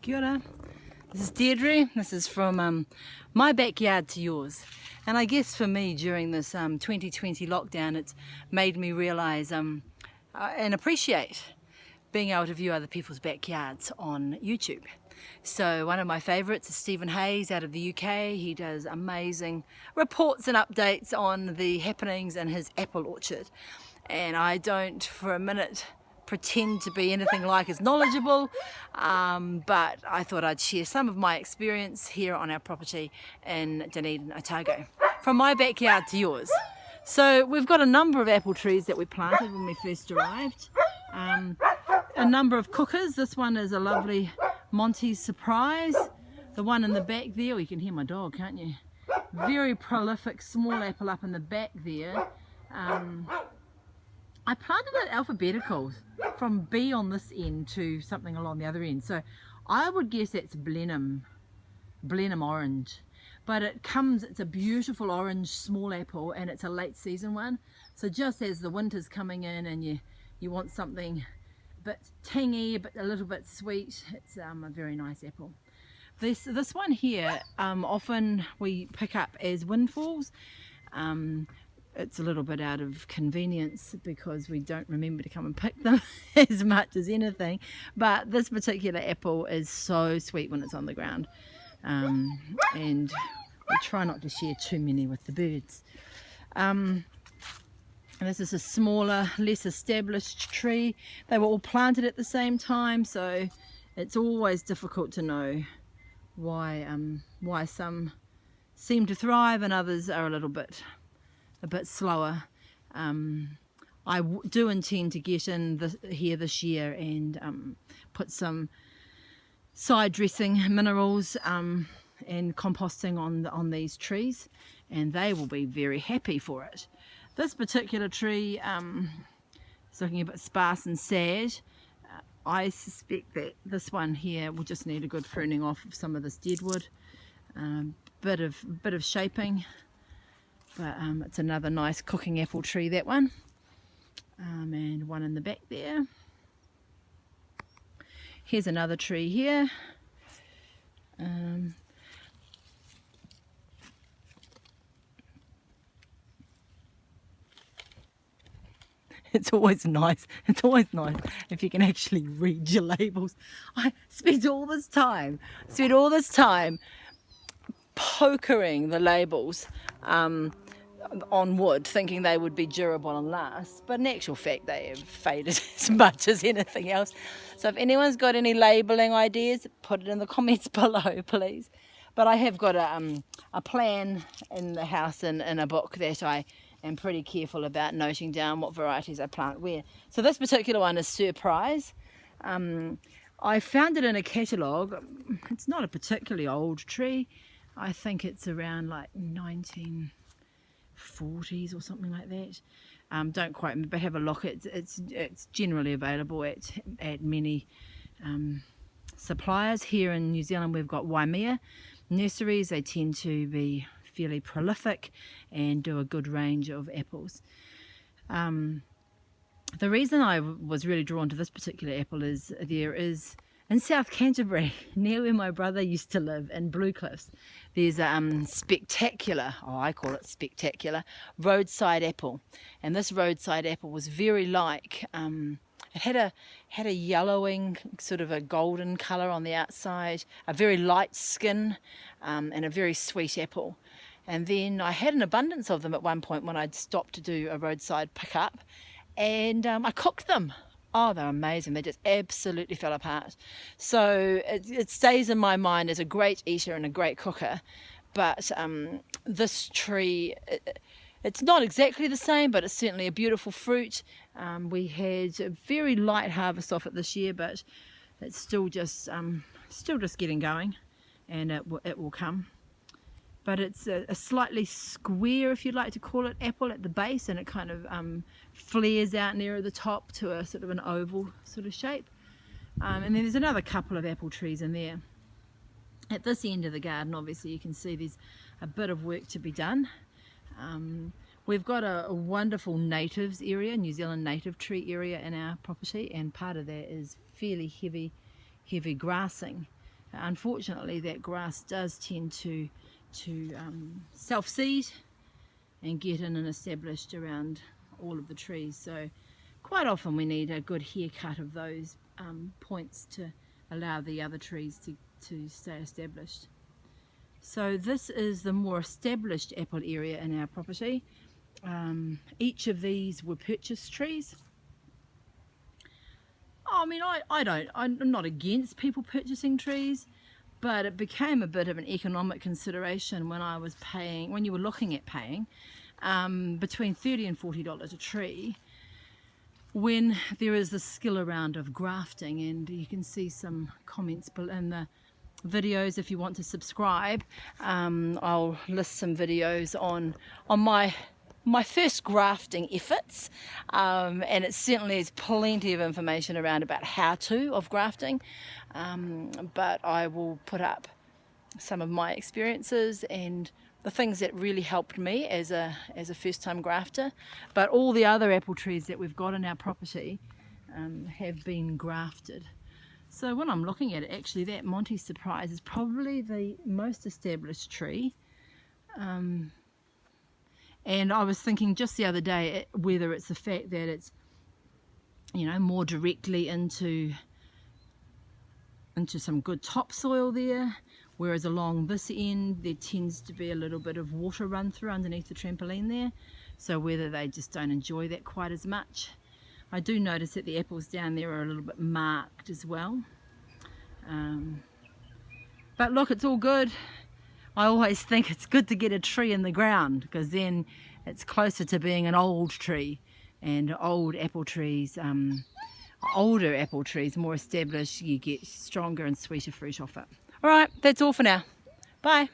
Kia ora. This is Deirdre. This is from my backyard to yours. And I guess for me during this 2020 lockdown, it's made me realise and appreciate being able to view other people's backyards on YouTube. So one of my favourites is Stephen Hayes out of the UK. He does amazing reports and updates on the happenings in his apple orchard. And I don't for a minute pretend to be anything like as knowledgeable, but I thought I'd share some of my experience here on our property in Dunedin, Otago. From my backyard to yours. So we've got a number of apple trees that we planted when we first arrived. A number of cookers. This one is a lovely Monty surprise. The one in the back there, you can hear my dog, can't you? Very prolific small apple up in the back there. I planted it alphabetical from B on this end to something along the other end. So I would guess that's Blenheim Orange. But it's a beautiful orange small apple, and it's a late season one. So just as the winter's coming in and you want something a bit tangy, but a little bit sweet, it's a very nice apple. This one here, often we pick up as windfalls. It's a little bit out of convenience because we don't remember to come and pick them as much as anything, but this particular apple is so sweet when it's on the ground, and we try not to share too many with the birds. And this is a smaller, less established tree. They were all planted at the same time, so it's always difficult to know why some seem to thrive and others are a bit slower. I do intend to get in here this year and put some side dressing minerals and composting on these trees, and they will be very happy for it. This particular tree is looking a bit sparse and sad. I suspect that this one here will just need a good pruning off of some of this deadwood, bit of shaping. But it's another nice cooking apple tree, that one. And one in the back there. Here's another tree here. It's always nice if you can actually read your labels. I spent all this time pokering the labels on wood, thinking they would be durable and last, but in actual fact they have faded as much as anything else. So if anyone's got any labelling ideas, put it in the comments below, please. But I have got a plan in the house and in a book that I am pretty careful about noting down what varieties I plant where. So this particular one is Surprise. I found it in a catalogue. It's not a particularly old tree. I think it's around like 1940s or something like that. Don't quite remember, but have a look. It's generally available at many suppliers. Here in New Zealand we've got Waimea nurseries. They tend to be fairly prolific and do a good range of apples. The reason I was really drawn to this particular apple is there is in South Canterbury, near where my brother used to live in Blue Cliffs, there's a spectacular, I call it spectacular, roadside apple. And this roadside apple was very like, it had a yellowing, sort of a golden colour on the outside, a very light skin, and a very sweet apple. And then I had an abundance of them at one point when I'd stopped to do a roadside pickup, and I cooked them. Oh, they're amazing. They just absolutely fell apart. So it stays in my mind as a great eater and a great cooker. But this tree, it's not exactly the same, but it's certainly a beautiful fruit. We had a very light harvest off it this year, but it's still just getting going, and it will come. But it's a slightly square, if you'd like to call it, apple at the base, and it kind of flares out nearer the top to a sort of an oval sort of shape. And then there's another couple of apple trees in there. At this end of the garden, obviously, you can see there's a bit of work to be done. We've got a wonderful natives area, New Zealand native tree area in our property, and part of that is fairly heavy grassing. Unfortunately, that grass does tend to self-seed and get in and established around all of the trees. So quite often we need a good haircut of those points to allow the other trees to stay established. So this is the more established apple area in our property. Each of these were purchased trees. I mean, I'm not against people purchasing trees, but it became a bit of an economic consideration when I was paying, when you were looking at paying between $30 and $40 a tree, when there is the skill around of grafting. And you can see some comments in the videos if you want to subscribe. I'll list some videos on my first grafting efforts, and it certainly has plenty of information around about how-to of grafting, but I will put up some of my experiences and the things that really helped me as a first-time grafter. But all the other apple trees that we've got in our property have been grafted. So when I'm looking at it, actually that Monty Surprise is probably the most established tree. And I was thinking just the other day whether it's the fact that it's, you know, more directly into some good topsoil there, whereas along this end there tends to be a little bit of water run through underneath the trampoline there, so whether they just don't enjoy that quite as much. I do notice that the apples down there are a little bit marked as well, but look, it's all good. I always think it's good to get a tree in the ground, because then it's closer to being an old tree, and old apple trees, older apple trees, more established, you get stronger and sweeter fruit off it. Alright, that's all for now. Bye.